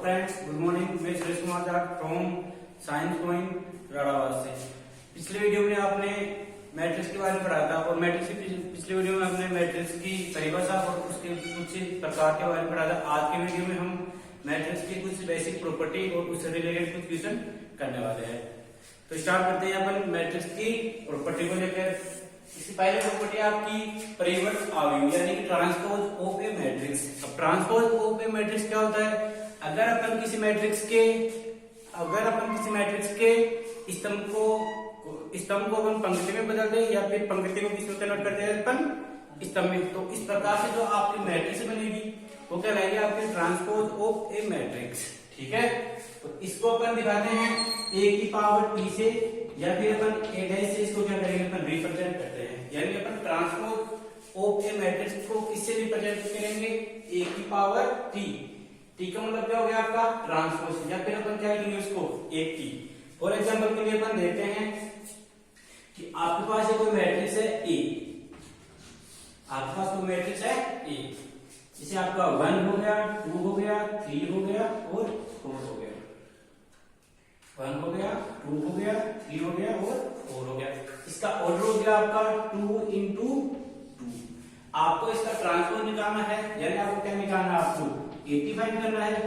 Friends, good morning. मैं Suresh Kumar Jat from science point Radawad से। पिछले वीडियो में आपने मैट्रिक्स के बारे में पढ़ा था और मैट्रिक्स की पिछले वीडियो में हमने मैट्रिक्स की परिभाषा और उसके कुछ प्रकार के बारे में पढ़ा था। आज के वीडियो में हम मैट्रिक्स की कुछ बेसिक प्रॉपर्टी और उससे रिलेटेड कुछ क्वेश्चन करने वाले हैं। तो स्टार्ट करते हैं अपन मैट्रिक्स की प्रॉपर्टी को लेकर। इसकी पहली प्रॉपर्टी आपकी परिवर्त अवयव यानी कि ट्रांसपोज ऑफ ए मैट्रिक्स। अब ट्रांसपोज ऑफ ए मैट्रिक्स क्या होता है? अगर अपन किसी मैट्रिक्स के स्तंभ को अपन पंक्ति में बदल दे या फिर पंक्ति को किस में कन्वर्ट कर दे अपन स्तंभ में, तो इस प्रकार से जो आपकी मैट्रिक्स बनेगी वो क्या रहेगी? आपकी ट्रांसपोज ऑफ ए मैट्रिक्स। ठीक है, तो इसको अपन दिखाते हैं a की पावर t से या फिर अपन a डैश से इसको क्या करेंगे? अपन रिप्रेजेंट करते हैं, यानी अपन ट्रांसपोज ऑफ ए मैट्रिक्स को किससे रिप्रेजेंट करेंगे? a की पावर t। t का मतलब क्या हो गया आपका? ट्रांसपोज, या फिर अपन क्या लिखेंगे उसको? 1t। फॉर एग्जांपल के लिए अपन देखते हैं कि आपके पास कोई मैट्रिक्स है a, आपके पास कोई मैट्रिक्स है a, जिसे आपका 1 हो गया, 2 हो गया, 3 हो गया और 4 हो गया। 1 हो गया, 2 हो गया, 3 हो गया और 4 हो गया। इसका ऑर्डर हो गया आपका 2 into 2। आपको इसका ट्रांसपोज निकालना है, यानी आपको क्या निकालना है? आपको 80 फाइंड करना है।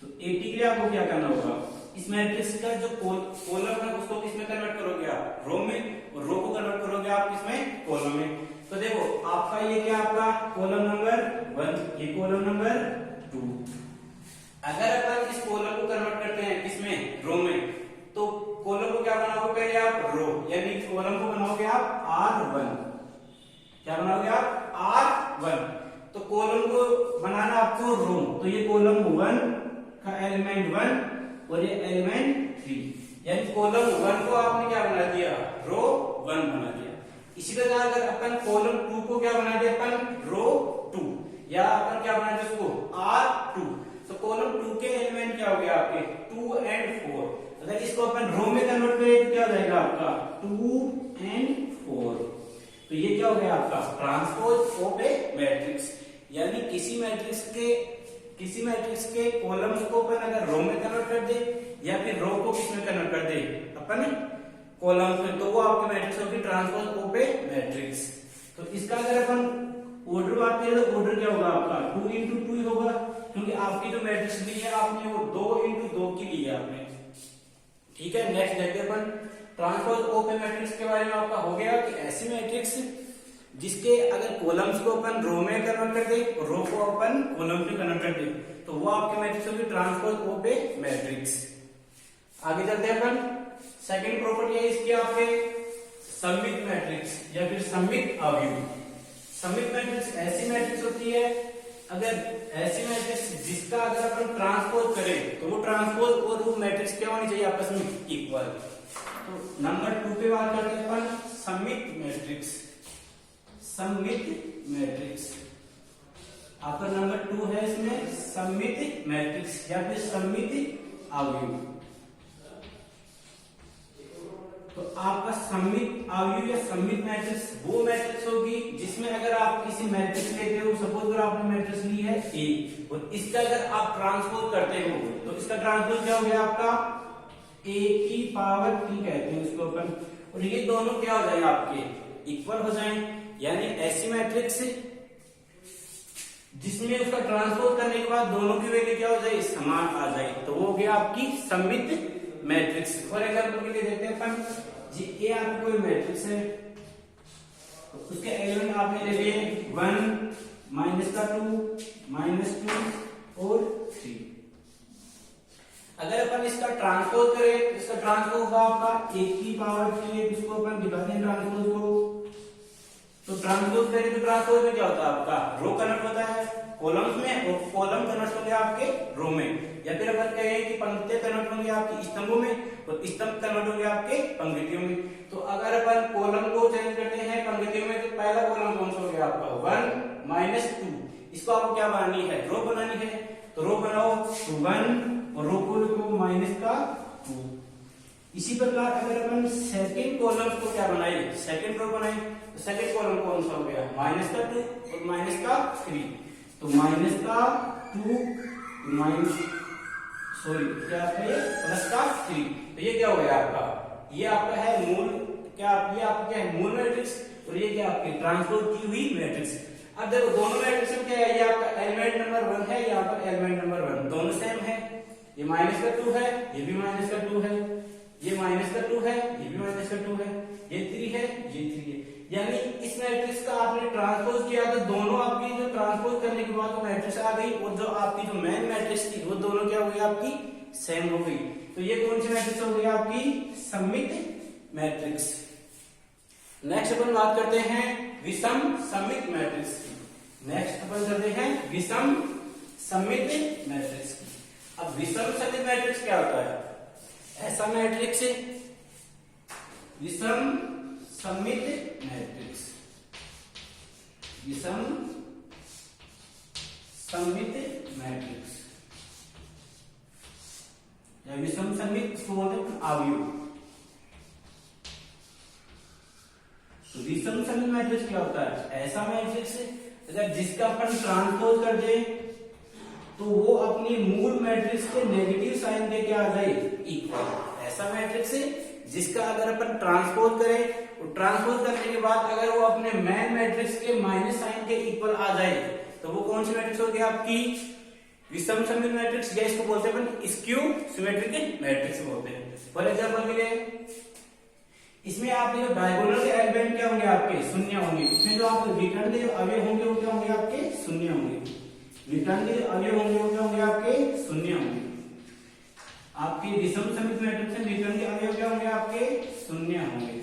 तो 80 के लिए आपको क्या करना होगा? इस मैट्रिक्स का जो कॉलम है उसको किसमें कन्वर्ट करोगे आप? रो में, और रो को कन्वर्ट करोगे आप किसमें? कॉलम में। तो देखो आपका ये क्या? आपका कॉलम नंबर 1, ये कॉलम नंबर 2। अगर अपन इस कॉलम को कन्वर्ट करते हैं किसमें? रो में, तो कॉलम को क्या बनाओगे पहले आप? रो, यानी कॉलम को बनाओगे आप R1। क्या बनाओगे आप? R1। तो कॉलम को बनाना आपको रो, तो ये कॉलम 1 का एलिमेंट 1 और ये एलिमेंट 3, यानी कॉलम 1 को आपने क्या बना दिया? रो 1 बना दिया। इसी प्रकार अगर अपन कॉलम 2 को क्या बना दिया? अपन रो 2, या अपन क्या बना दिया उसको? R2। तो कॉलम 2 के एलिमेंट क्या हो गया आपके? 2 और 4। अगर इसको अपन रो में कन्वर्ट करें तो क्या हो जाएगा आपका? 2 और 4। तो ये क्या हो गया आपका? ट्रांसपोज ऑफ ए मैट्रिक्स, यानी किसी मैट्रिक्स के कॉलम्स को अपन अगर रो में कन्वर्ट कर दे या फिर रो को किसमें कन्वर्ट कर दे? अपन कॉलम्स में, तो वो आपके मैट्रिक्स होगी ट्रांसपोज ऑफ ए मैट्रिक्स। तो इसका अगर अपन ऑर्डर बात करें तो ऑर्डर क्या होगा आपका? 2 into 2 ही होगा, क्योंकि आपकी जो मैट्रिक्स ली है आपने वो 2 into 2 की ली है आपने। ठीक है, नेक्स्ट देखते हैं अपन ट्रांसपोज ऑफ ए मैट्रिक्स के बारे में। आपका हो गया कि ऐसी मैट्रिक्स जिसके अगर कॉलम्स को अपन रो में कन्वर्ट कर दे और रो को अपन कॉलम्स में कन्वर्ट कर दे, तो वो आपके मैट्रिक्स होगी ट्रांसपोज ऑफ ए मैट्रिक्स। आगे चलते हैं अपन। सेकंड प्रॉपर्टी है इसकी आपके सममित मैट्रिक्स या फिर सममित अवयव। सममित मैट्रिक्स ऐसी मैट्रिक्स होती है, अगर ऐसी मैट्रिक्स जिसका अगर अपन ट्रांसपोज करें तो वो ट्रांसपोज और वो मैट्रिक्स क्या होनी चाहिए? आपस में इक्वल। तो नंबर 2 पे बात करते हैं अपन सममित मैट्रिक्स। सममित मैट्रिक्स आपका नंबर 2 है, इसमें सममित मैट्रिक्स या फिर सममित अवयव। तो आपका सममित अवयव या सममित मैट्रिक्स वो मैट्रिक्स होगी जिसमें अगर आप किसी मैट्रिक्स लेते हो, सपोज अगर आपने मैट्रिक्स ली है A और इसका अगर आप ट्रांसपोज करते हो तो इसका ट्रांसपोज क्या हो गया आपका? A की पावर t कहते हैं इसको अपन, और ये दोनों क्या हो जाएंगे? आपके इक्वल हो जाएंगे। यानी ऐसी मैट्रिक्स जिसमें उसका ट्रांसपोज करने के बाद दोनों की वैल्यू क्या हो जाए? समान आ जाए, तो वो हो गया आपकी सममित मैट्रिक्स। फॉर एग्जांपल के लिए देखते हैं अपन जी, ए आपकी कोई मैट्रिक्स है, तो उसके एलिमेंट आपने ले लिए 1 -2 -2 और 3। अगर अपन इसका ट्रांसपोज करें, इसका ट्रांसपोज होगा आपका 1 की पावर 3, इसको अपन दिखाते हैं ट्रांसपोज को। तो ट्रांसपोज करें तो ट्रांसपोज में क्या होता है? आपका रो कन्वर्ट होता है कॉलम्स में और कॉलम कन्वर्ट होंगे आपके रो में, या फिर अपन कहें कि पंक्तियां कन्वर्ट होंगे आपके स्तंभों में और स्तंभ कन्वर्ट होंगे आपके पंक्तियों में। तो अगर अपन कॉलम को चेंज करते हैं पंक्तियों में, तो पहला कॉलम कौन सा हो गया आपका? 1 -2। इसको आपको क्या बनानी है? रो बनानी है, तो रो बनाओ 1 और रो को -2। इसी प्रकार अगर अपन सेकंड कॉलम को क्या बनाए? सेकंड रो बनाए, तो सेकंड कॉलम कौन सा हो गया? -2 और -3। तो -2 -2 सॉरी क्या आपका ये प्लस का 3, तो ये क्या हो गया आपका, ये आपका है मूल, क्या ये आपका क्या है मूल मैट्रिक्स, और ये क्या आपकी ट्रांसपोज की हुई मैट्रिक्स। अब देखो दोनों मैट्रिक्स में क्या है, ये आपका एलिमेंट नंबर 1 है, यहाँ पर एलिमेंट नंबर 1 दोनों सेम है, ये माइनस का 2 है, ये भी माइनस का 2 है, ये माइनस का 2 है, ये भी माइनस का 2 है, ये 3 है, ये 3 है, यानी इस मैट्रिक्स का आपने ट्रांसपोज किया तो दोनों आपकी जो ट्रांसपोज करने के बाद मैट्रिक्स आ गई, और जो आपकी जो मेन मैट्रिक्स थी वो दोनों क्या हो गई आपकी सेम हो गई। तो ये कौन सी मैट्रिक्स हो गई आपकी सममित मैट्रिक्स। नेक्स्ट अपन बात करते हैं विषम सममित मैट्रिक्स की। नेक्स्ट अपन करते हैं विषम सममित मैट्रिक्स की। अब विषम सममित मैट्रिक्स क्या होता है, ऐसा मैट्रिक्स विषम सममित मैट्रिक्स, विषम सममित मैट्रिक्स या विषम सममित, इसको बोलते हैं अवयव। तो विषम सममित मैट्रिक्स क्या होता है, ऐसा मैट्रिक्स अगर जिसका अपन ट्रांसपोज कर दे तो वो अपनी मूल मैट्रिक्स के नेगेटिव साइन के क्या आ जाए इक्वल। ऐसा मैट्रिक्स जिसका अगर अपन ट्रांसपोज करें, ट्रांसपोज करने के बाद अगर वो अपने मेन मैट्रिक्स के माइनस साइन के इक्वल आ जाए तो वो कौन सी मैट्रिक्स होगी आपकी विषम सममित मैट्रिक्स, या इसको बोलते हैं अपन स्क्यू सिमेट्रिक मैट्रिक्स बोलते हैं। फॉर एग्जांपल के लिए इसमें आपके जो डायगोनल के एलिमेंट क्या होंगे आपके शून्य होंगे, इसमें जो आपके विकर्ण अवयव होंगे वो क्या होंगे आपके शून्य होंगे, विकर्ण अवयव होंगे वो क्या होंगे आपके शून्य होंगे। आपकी विषम सममित मैट्रिक्स में विकर्ण के अवयव क्या होंगे आपके शून्य होंगे।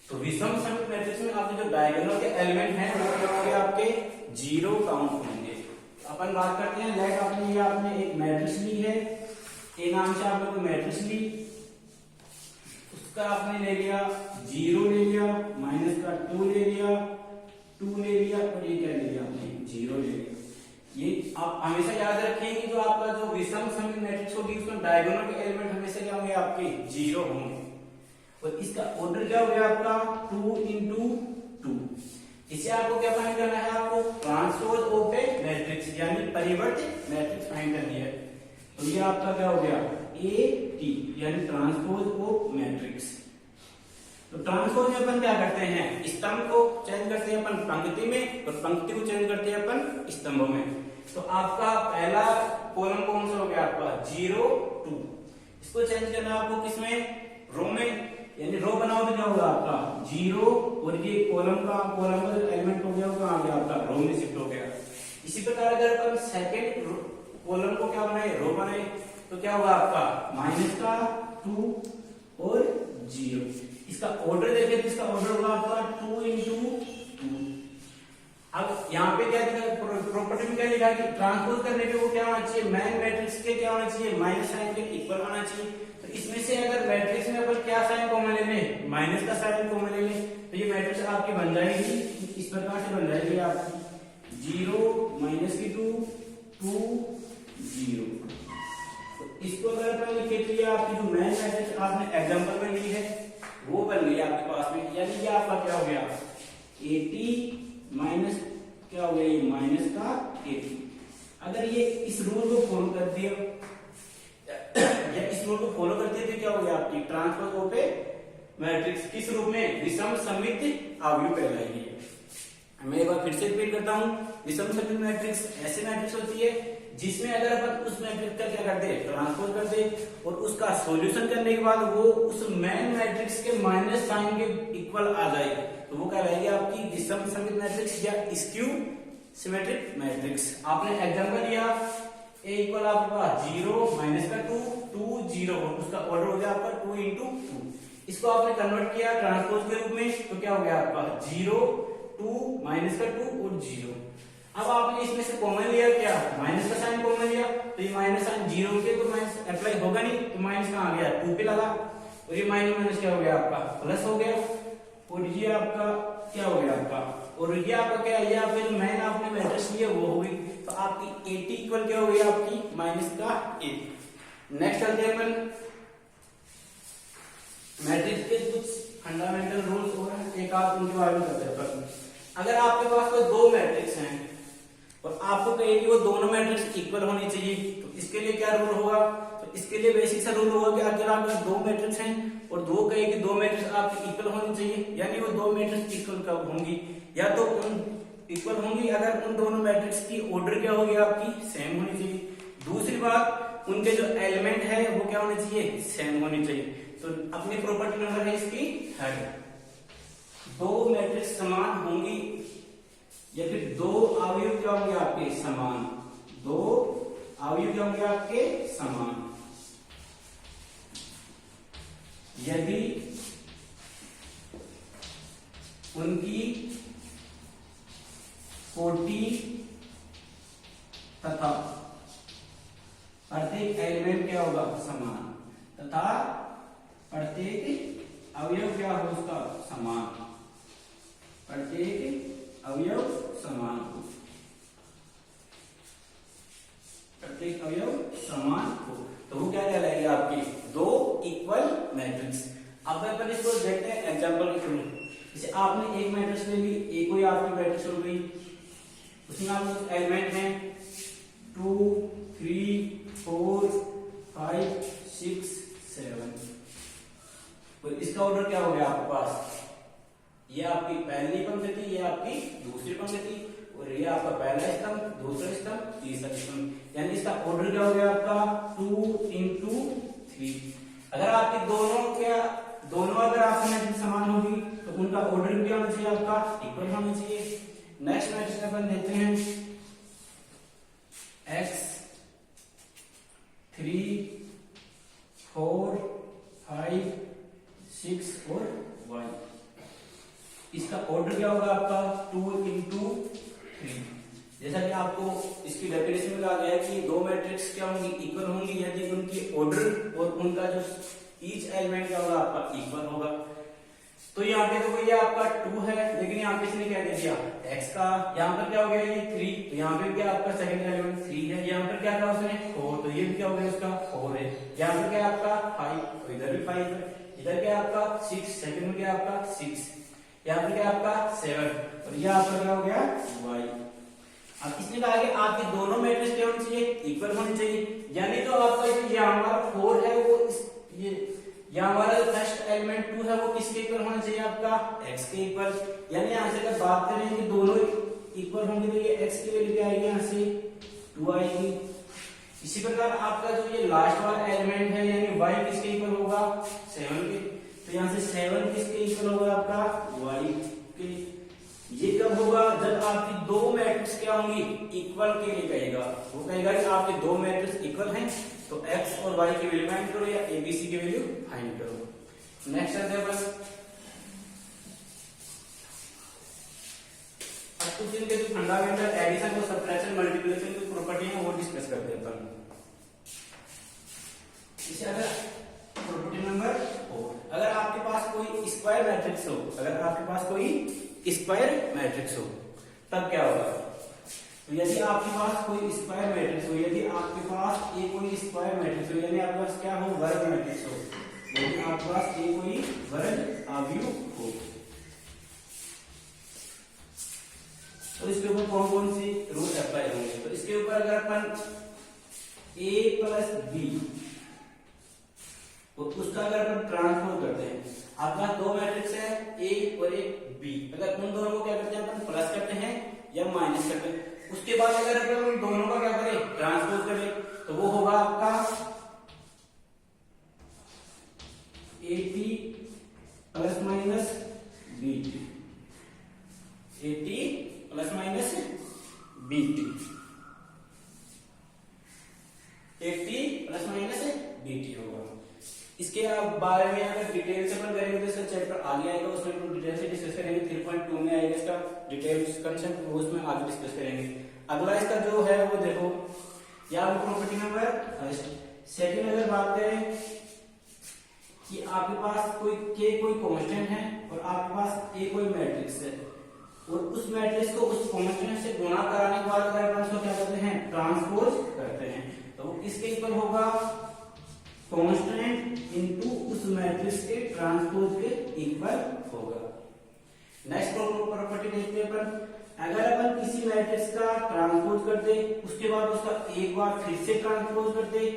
तो विषम सममित मैट्रिक्स में आपके जो डायगोनल के एलिमेंट हैं वो क्या होंगे आपके जीरो काउंट होंगे। अपन बात करते हैं लाइक आपने एक मैट्रिक्स ली है, ए नाम से आपने कोई मैट्रिक्स ली, उसका आपने ले लिया 0 ले लिया, माइनस का 2 ले लिया, 2 ले लिया, और ये क्या ले लिया आपने 0 ले लिया। ये आप हमेशा याद रखेंगे जो आपका जो विषम सममित मैट्रिक्स होगी उसमें डायगोनल के एलिमेंट हमेशा क्या होंगे आपके 0 होंगे, और इसका ऑर्डर क्या हो गया आपका 2 into 2। इसे आपको क्या फाइंड करना है, आपको ट्रांसपोज ऑफ ए मैट्रिक्स यानी परिवर्तित मैट्रिक्स फाइंड करनी है। तो ये आपका क्या हो गया ए टी यानी ट्रांसपोज ऑफ मैट्रिक्स। तो ट्रांसपोज में अपन क्या करते हैं, स्तंभ को चेंज करते हैं अपन पंक्ति में, और पंक्ति को चेंज करते हैं अपन स्तंभों में। तो आपका पहला कॉलम कौन सा हो गया आपका 0 2, इसको चेंज करना आपको किसमें रो में, यानी रो बनाओ तो क्या होगा आपका 0, और ये कॉलम का जो एलिमेंट हो गया वो कहां आ गया आपका रो में शिफ्ट हो गया। इसी प्रकार अगर अपन सेकंड कॉलम को क्या बनाए रो बनाए तो क्या होगा आपका माइनस का 2 और 0। इसका ऑर्डर देखें तो इसका ऑर्डर होगा आपका 2 into 2। अब यहाँ पे क्या प्रॉपर्टी में क्या लिखा है कि ट्रांसपोज करने पे वो क्या होना चाहिए, मेन मैट्रिक्स के क्या होना चाहिए माइनस साइन के इक्वल आना चाहिए। तो इसमें से अगर मैट्रिक्स में अपन क्या साइन कॉमन ले लें, माइनस का साइन कॉमन ले लें, तो ये मैट्रिक्स आपकी बन जाएगी इस प्रकार से बन जाएगी आपकी 0 माइनस की 2 2 0। तो इसको अगर अपन लिखे तो ये आपकी जो मेन मैट्रिक्स आपने एग्जांपल में ली है वो बन गई आपके पास में, यानी ये आपका क्या हो गया 80 माइनस क्या हो गया ये माइनस का 80। अगर ये इस रूल को फॉलो कर दिया या इस रूल को फॉलो करते थे क्या हो गया आपकी ट्रांसपोज ऑफ ए मैट्रिक्स किस रूप में विषम सममित अवयव कहलाएगी। मैं एक बार फिर से रिपीट करता हूं, विषम सममित मैट्रिक्स ऐसे मैट्रिक्स होती है जिसमें अगर अपन उस मैट्रिक्स का क्या कर दे ट्रांसपोज कर दे और उसका सॉल्यूशन करने के बाद वो उस मेन मैट्रिक्स के माइनस साइन के इक्वल आ जाए तो वो कहलाएगी आपकी विषम सममित मैट्रिक्स या स्क्यू सिमेट्रिक मैट्रिक्स। आपने एग्जांपल लिया ए इक्वल आपके पास 0 माइनस का 2 2 0 उसका ऑर्डर हो गया आपका 2 into 2। इसको आपने कन्वर्ट किया ट्रांसपोज के रूप में तो क्या हो गया आपका 0 2 माइनस का 2 और 0। अब आपने इसमें से कॉमन लिया क्या माइनस का साइन कॉमन लिया तो ये माइनस साइन 0 के तो माइनस अप्लाई होगा नहीं तो माइनस कहां आ गया 2 पे लगा और ये माइनस माइनस क्या हो गया आपका प्लस हो गया और ये आपका क्या हो गया आपका और ये आपका क्या ये आपका जो मेन आपने मैट्रिक्स लिया वो हो गई। तो आपकी 80 इक्वल क्या हो गई आपकी माइनस का 1। नेक्स्ट चलते हैं अपन मैट्रिक्स के कुछ फंडामेंटल रूल्स और एक आप उनके बारे में करते हैं। अगर आपके पास कोई दो मैट्रिक्स हैं और आपको कहे कि वो दोनों मैट्रिक्स इक्वल होनी चाहिए, तो इसके लिए क्या रूल होगा? तो इसके लिए बेसिक सा रूल होगा कि अगर आपके दो मैट्रिक्स हैं और दो कहे कि दो मैट्रिक्स आपकी इक्वल होनी चाहिए, यानी वो दो मैट्रिक्स इक्वल कब होंगी? या तो उन इक्वल होंगी अगर उन दोनों मैट्रिक्स की ऑर्डर क्या होगी आपकी सेम होनी चाहिए। दूसरी बात, उनके जो एलिमेंट है वो क्या होने चाहिए? सेम होनी चाहिए। तो अपनी प्रॉपर्टी नंबर है इसकी थर्ड, दो मैट्रिक्स समान होंगी या फिर दो अवयव क्या होंगे आपके समान, दो अवयव क्या होंगे आपके समान यदि उनकी कोटि तथा प्रत्येक एलिमेंट क्या होगा? समान, तथा प्रत्येक अवयव क्या हो उसका? समान, प्रत्येक अवयव समान हो, प्रत्येक अवयव समान हो, तो वो क्या कहलाएगी आपकी? दो इक्वल मैट्रिक्स। अब अपन इसको देखते हैं एग्जांपल के थ्रू। जैसे आपने एक मैट्रिक्स ले ली, एक कोई आपकी मैट्रिक्स हो गई, उसमें आपके एलिमेंट हैं 2 3 4 5 6 7, तो इसका ऑर्डर क्या हो गया आपके पास? ये आपकी पहली पंक्ति, ये आपकी दूसरी पंक्ति, और ये आपका पहला स्तंभ, दूसरा स्तंभ, तीसरा स्तंभ, यानी इसका ऑर्डर क्या हो गया आपका? 2 into 3। अगर आपके दोनों अगर आपकी मैट्रिक्स समान होगी तो उनका ऑर्डर क्या होना चाहिए? आपका इक्वल होना चाहिए। नेक्स्ट मैट्रिक्स अपन देखते हैं x 3 4 5 6 और y, इसका ऑर्डर क्या होगा आपका? 2 into 3। जैसा कि आपको इसकी डेफिनेशन में कहा गया है कि दो मैट्रिक्स क्या होंगी? इक्वल होंगी यदि उनकी ऑर्डर और उनका जो ईच एलिमेंट क्या होगा आपका? इक्वल होगा। तो यहाँ पे तो ये आपका 2 है, लेकिन यहाँ पे इसने क्या दे दिया? x का, यहाँ पर क्या हो गया? ये 3, तो यहाँ पे क्या आपका सेकंड एलिमेंट 3 है, यहाँ पर क्या था उसने? 4, तो ये भी क्या हो गया उसका? 4 है। यहाँ पर क्या आपका? 5, तो इधर भी 5 है, इधर क्या आपका? 6, सेकंड में क्या आपका? 6, यहाँ पर क्या आपका? 7, और ये आपका क्या हो गया? y। अब इसने कहा कि आपके दोनों मैट्रिक्स क्या होनी चाहिए? इक्वल होनी चाहिए, यानी तो आपका जो यहाँ हमारा 4 है वो ये यहाँ हमारा जो फर्स्ट एलिमेंट 2 है वो किसके इक्वल होना चाहिए? आपका x के इक्वल। यानी यहाँ से अगर बात करें कि दोनों इक्वल होंगे तो ये x की वैल्यू क्या आएगी? यहाँ से 2 आएगी। इसी प्रकार आपका जो ये लास्ट वाला एलिमेंट है यानी y किसके इक्वल होगा? 7 के, तो यहाँ से 7 किसके इक्वल होगा? आपका y के। ये कब होगा? जब आपकी दो मैट्रिक्स क्या होंगी? इक्वल के लिए कहेगा, वो कहेगा कि आपके दो मैट्रिक्स इक्वल हैं तो x और y की वैल्यू फाइंड करो या abc की वैल्यू फाइंड करो। नेक्स्ट एग्जांपल, अब कुछ इनके जो फंडामेंटल एडिशन और सब्ट्रैक्शन मल्टीप्लिकेशन की प्रॉपर्टी है वो डिस्कस करते हैं अपन। इसे अगर प्रॉपर्टी नंबर 4, अगर आपके पास कोई स्क्वायर मैट्रिक्स हो, अगर आपके पास कोई स्क्वायर मैट्रिक्स हो तब क्या होगा? तो यदि आपके पास कोई स्क्वायर मैट्रिक्स हो, यदि आपके पास एक कोई स्क्वायर मैट्रिक्स हो, यानी आपके पास क्या हो? वर्ग मैट्रिक्स हो, यदि आपके पास एक कोई वर्ग अवयव हो, तो इसके ऊपर कौन कौन सी रूल अप्लाई होंगे? तो इसके ऊपर अगर अपन a प्लस बी तो उसका अगर अपन ट्रांसफॉर्म करते हैं, आपके पास दो मैट्रिक्स है a और एक b, अगर उन दोनों को क्या करते हैं अपन? प्लस करते हैं या माइनस करते हैं, उसके बाद अगर अपन उन दोनों का क्या करें? ट्रांसपोज करें, तो वो होगा आपका at plus minus bt, at plus minus bt, at plus minus bt होगा। इसके बारे में अगर डिटेल से अपन करेंगे तो इसका चैप्टर आगे आएगा, उसमें हम डिटेल से डिस्कस करेंगे। 3.2 में आएगा इसका डिटेल कंसेप्ट, वो उसमें आगे डिस्कस करेंगे। अगला इसका जो है वो देखो, यहाँ प्रॉपर्टी नंबर फर्स्ट। सेकंड अगर बात करें कि आपके पास कोई कांस्टेंट है और आपके पास a कोई मैट्रिक्स है और उस मैट्रिक्स को उस कांस्टेंट से गुणा कराने के बाद अगर अपन उसको क्या करते हैं? ट्रांसपोज करते हैं, तो वो किसके इक्वल होगा? कांस्टेंट इनटू उस मैट्रिक्स के ट्रांसपोज के इक्वल होगा। नेक्स्ट प्रॉपर्टी देखते हैं अपन, अगर अपन किसी मैट्रिक्स का ट्रांसपोज कर दे, उसके बाद उसका एक बार फिर से ट्रांसपोज कर दे,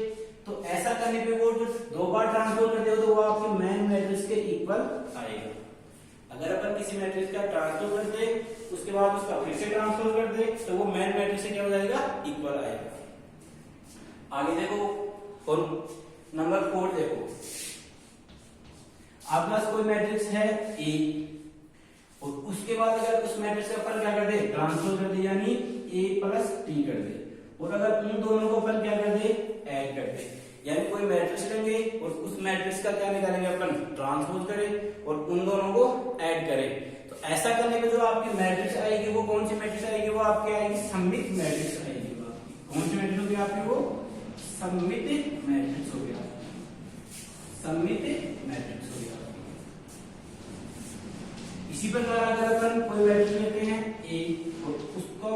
तो ऐसा करने पे वो जो दो बार ट्रांसपोज कर दे तो वो आपके मेन मैट्रिक्स के इक्वल आएगा। अगर अपन किसी मैट्रिक्स का ट्रांसपोज कर दे, उसके बाद उसका फिर से ट्रांसपोज कर दे, तो वो मेन मैट्रिक्स से क्या हो जाएगा, इक्वल आएगा। आगे देखो, और नंबर 4 देखो, आपके पास कोई मैट्रिक्स है ए, और उसके बाद अगर उस मैट्रिक्स का अपन क्या कर दे, ट्रांसपोज कर दे, यानी a प्लस टी कर दे, और अगर उन दोनों को अपन क्या कर दे, ऐड कर दे, यानी कोई मैट्रिक्स लेंगे और उस मैट्रिक्स का क्या निकालेंगे अपन, ट्रांसपोज करें और उन दोनों को ऐड करें। तो ऐसा करने पे जो आपकी मैट्रिक्स आएगी वो कौन सी मैट्रिक्स आएगी, वो आपकी आएगी सममित मैट्रिक्स आएगी। कौन सी मैट्रिक्स होगी आपकी, वो सममित मैट्रिक्स हो गया, सममित मैट्रिक्स हो गया। इसी प्रकार अगर अपन कोई मैट्रिक्स लेते हैं ए, और उसको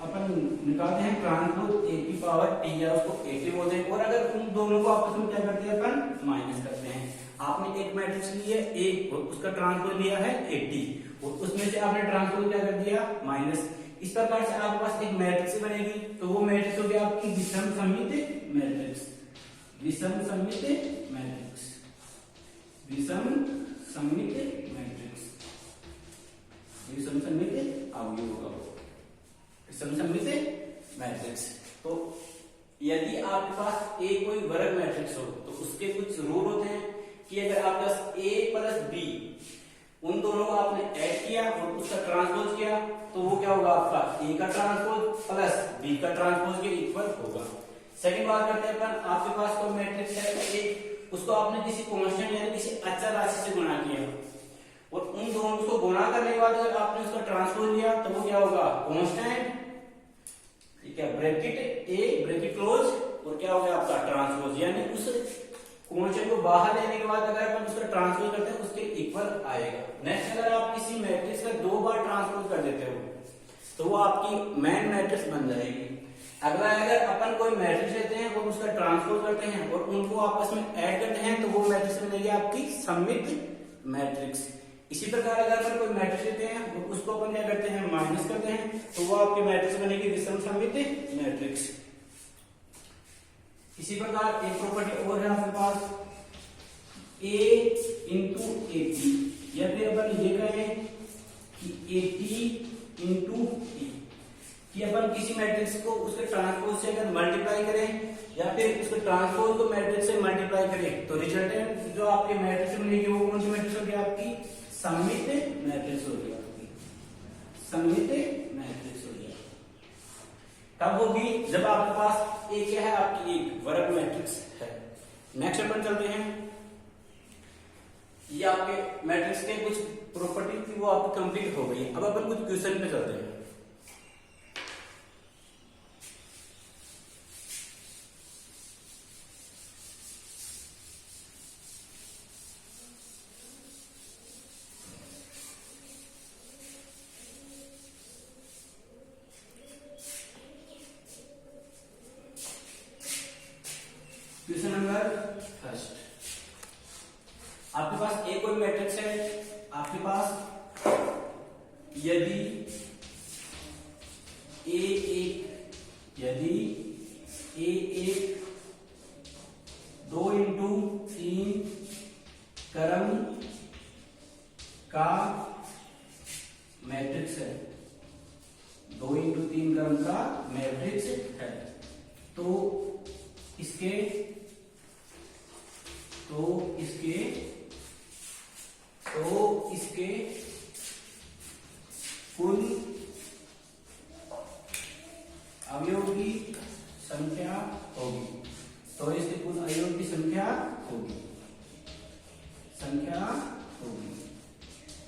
अपन निकालते हैं ट्रांसपोज ए की पावर टी, या उसको ए बोलते हैं, और अगर उन दोनों को आपस में क्या करते हैं अपन, माइनस करते हैं। आपने एक मैट्रिक्स ली है ए और उसका ट्रांसपोज लिया है 80, और उसमें से आपने ट्रांसपोज क्या कर दिया, माइनस। इस प्रकार से आपके पास एक मैट्रिक्स बनेगी, तो वो मैट्रिक्स होगी आपकी विषम सममित मैट्रिक्स, विषम सममित मैट्रिक्स, विषम सममित मैट्रिक्स, विषम सममित अवयव होगा वो, विषम सममित मैट्रिक्स। तो यदि आपके पास ए कोई वर्ग मैट्रिक्स हो तो उसके कुछ रूल होते हैं कि अगर आपके पास ए प्लस बी, उन दोनों को आपने ऐड किया और उसका ट्रांसपोज किया, तो वो क्या होगा, आपका ए का ट्रांसपोज प्लस बी का ट्रांसपोज के इक्वल होगा। सेकंड बात करते हैं अपन, आपके पास कोई मैट्रिक्स है ए, उसको आपने किसी कांस्टेंट यानी किसी अचर राशि से गुणा किया, और उन दोनों को गुणा करने के बाद अगर आपने उसका ट्रांसपोज लिया तो वो क्या होगा, कांस्टेंट, ठीक है, ब्रैकेट ए ब्रैकेट क्लोज, और क्या हो गया आपका ट्रांसपोज, यानी उस कांस्टेंट को बाहर लेने के बाद अगर अपन उसका ट्रांसपोज करते हैं उसके इक्वल आएगा। नेक्स्ट, अगर आप किसी मैट्रिक्स का दो बार ट्रांसपोज कर देते हो तो वो आपकी मेन मैट्रिक्स बन जाएगी। अगला, अगर अपन कोई मैट्रिक्स लेते हैं और उसका ट्रांसपोज करते हैं और उनको आपस में ऐड करते हैं तो वो मैट्रिक्स बनेगी आपकी सममित मैट्रिक्स। इसी प्रकार अगर अपन कोई मैट्रिक्स लेते हैं और उसको अपन क्या करते हैं, माइनस करते हैं, तो वो आपकी मैट्रिक्स बनेगी विषम सममित मैट्रिक्स। इसी प्रकार एक प्रॉपर्टी और है आपके पास, a इंटू ए टी, या फिर अपन ये कहें कि ए टी इंटू टी, कि अपन किसी मैट्रिक्स को उसके ट्रांसपोज से अगर मल्टीप्लाई करें या फिर उसके ट्रांसपोज को मैट्रिक्स से मल्टीप्लाई करें तो रिजल्टेंट जो आपके मैट्रिक्स मिलेगी वो कौन सी मैट्रिक्स होगी, आपकी सममित मैट्रिक्स होगी, आपकी सममित मैट्रिक्स होगी। तब होगी जब आपके पास एक क्या है, आपकी एक वर्ग मैट्रिक्स है। नेक्स्ट अपन चलते हैं, ये आपके मैट्रिक्स के कुछ प्रॉपर्टी थी वो आपकी कंप्लीट हो गई। अब अपन कुछ क्वेश्चन पे चलते हैं। क्वेश्चन नंबर फर्स्ट, आपके पास एक कोई मैट्रिक्स है, आपके पास यदि ए एक, यदि ए एक 2x3 क्रम का मैट्रिक्स है, 2x3 क्रम का मैट्रिक्स है, तो इसके कुल अवयव की संख्या होगी, तो इसके कुल अवयव की संख्या होगी।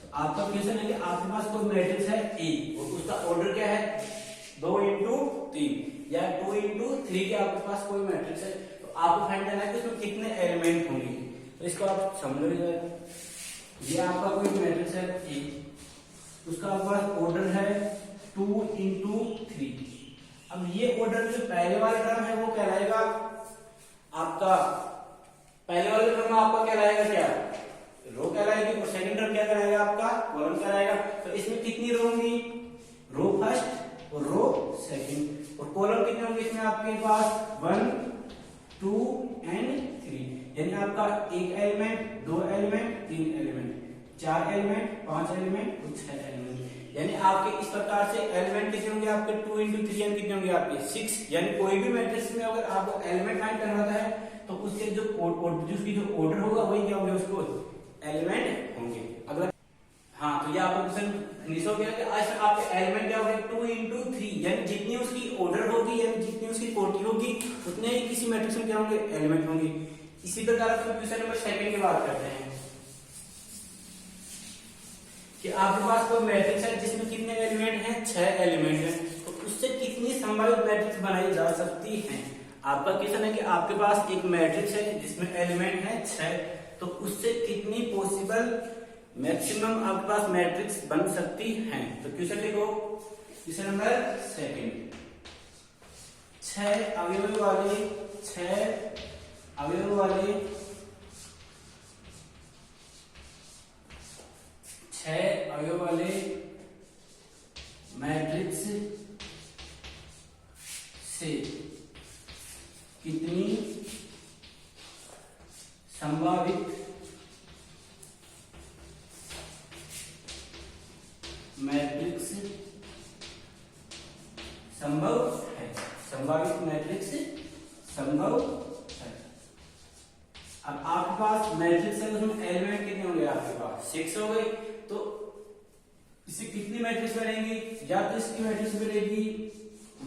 तो आपका क्वेश्चन है कि आपके पास कोई मैट्रिक्स है ए और उसका ऑर्डर क्या है, 2x3 या 2x3 के आपके पास कोई मैट्रिक्स है, तो आपको फाइंड करना है कि उसमें कितने एलिमेंट होंगे। तो इसको आप समझ लीजिए, ये आपका कोई मैट्रिक्स है ए, उसका आपके पास ऑर्डर है 2x3। अब ये ऑर्डर जो पहले वाला टर्म है वो कहलाएगा आपका, पहले वाले टर्म में आपका कहलाएगा क्या, रो कहलाएगी, और सेकंड टर्म क्या कहलाएगा आपका, कॉलम कहलाएगा। तो इसमें कितनी रो होंगी, रो और रो सेकंड। और कॉलम कितने होंगे इसमें आपके पास 1 2 एंड 3, यानी आपका एक एलिमेंट, दो एलिमेंट, तीन एलिमेंट, चार एलिमेंट, पांच एलिमेंट और छह एलिमेंट। यानी आपके इस प्रकार से एलिमेंट कितने होंगे आपके 2 into 3 यानी कितने होंगे आपके 6। यानी कोई भी मैट्रिक्स में अगर आपको एलिमेंट फाइंड करना होता है तो उसके जो उसकी जो ऑर्डर होगा वही क्या होंगे, उसको एलिमेंट होंगे। अगला, हाँ, तो ये आपका क्वेश्चन फिनिश हो गया कि आज आपके एलिमेंट क्या होंगे 2 into 3, यानी जितनी उसकी ऑर्डर होगी यानी जितनी उसकी कोटि होगी उतने ही किसी मैट्रिक्स में क्या होंगे, एलिमेंट होंगे। इसी प्रकार से क्वेश्चन नंबर 2 की बात करते हैं कि आपके पास कोई मैट्रिक्स है जिसमें कितने एलिमेंट हैं, 6 एलिमेंट हैं, तो उससे कितनी संभावित मैट्रिक्स बनाई जा सकती हैं। आपका क्वेश्चन है कि आपके पास एक मैट्रिक्स है जिसमें एलिमेंट है 6, तो उससे कितनी पॉसिबल मैक्सिमम आपके पास मैट्रिक्स बन सकती हैं। तो क्वेश्चन देखो, क्वेश्चन नंबर 2, 6 अवयव वाले 6 अवयव वाले 6 अवयव वाले मैट्रिक्स से कितनी संभावित मैट्रिक्स संभव है, संभावित मैट्रिक्स संभव है। अब आपके पास मैट्रिक्स है उसमें एलिमेंट कितने होंगे, आपके पास 6 हो गए, तो इससे कितनी मैट्रिक्स बनेगी, या तो इसकी मैट्रिक्स बनेगी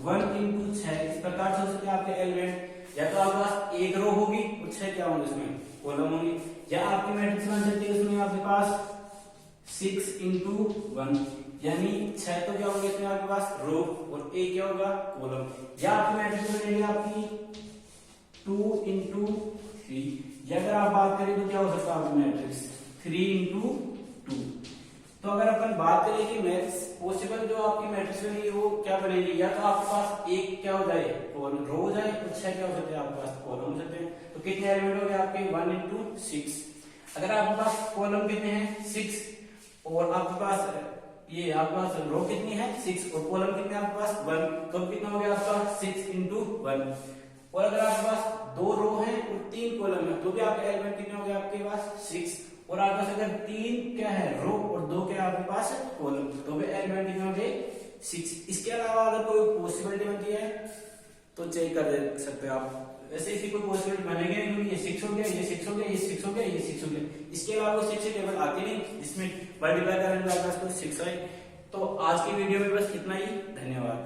1 into 6, इस प्रकार से हो सकते हैं आपके एलिमेंट, या तो आपके पास एक रो होगी और 6 क्या होंगे उसमें कॉलम होंगे, या आपकी मैट्रिक्स बन सकती है उसमें आपके पास 6 into 1, यानी 6 तो क्या होंगे इसमें आपके पास रो और एक क्या होगा कॉलम, या आपकी मैट्रिक्स बनेगी आपकी 2 into 3, या अगर आप बात करें तो क्या हो सकता है आपकी मैट्रिक्स 3 into 2। तो अगर अपन बात करें कि मैट्रिक्स पॉसिबल जो आपकी मैट्रिक्स बनेगी वो क्या बनेगी, या तो आपके पास एक क्या हो जाए कॉलम रो हो जाए और 6 क्या हो सकते हैं आपके पास कॉलम हो सकते हैं। तो कितने एलिमेंट हो गए आपके 1 into 6। अगर आपके पास कॉलम कितने हैं 6 और आपके पास ये आपके पास रो कितनी है 6 और कॉलम कितने आपके पास 1, तो कितना हो गया आपका 6 into 1। और अगर आपके पास 2 रो हैं और 3 कॉलम है तो भी आपके एलिमेंट कितने हो गए आपके पास 6, और आपके पास अगर 3 क्या है रो और 2 क्या है आपके पास कॉलम तो भी एलिमेंट कितने हो गए 6। इसके अलावा अगर कोई पॉसिबिलिटी बनती है तो चेक कर सकते हैं आप, वैसे इसकी कोई पॉसिबिलिटी बनेगी नहीं क्योंकि ये 6 हो गया, ये 6 हो गया, ये 6 हो गया, ये 6 हो गया, इसके अलावा कोई 6 टेबल आती नहीं जिसमें मल्टीप्लाई करने के बाद 6 आए। तो आज की वीडियो में बस इतना ही, धन्यवाद।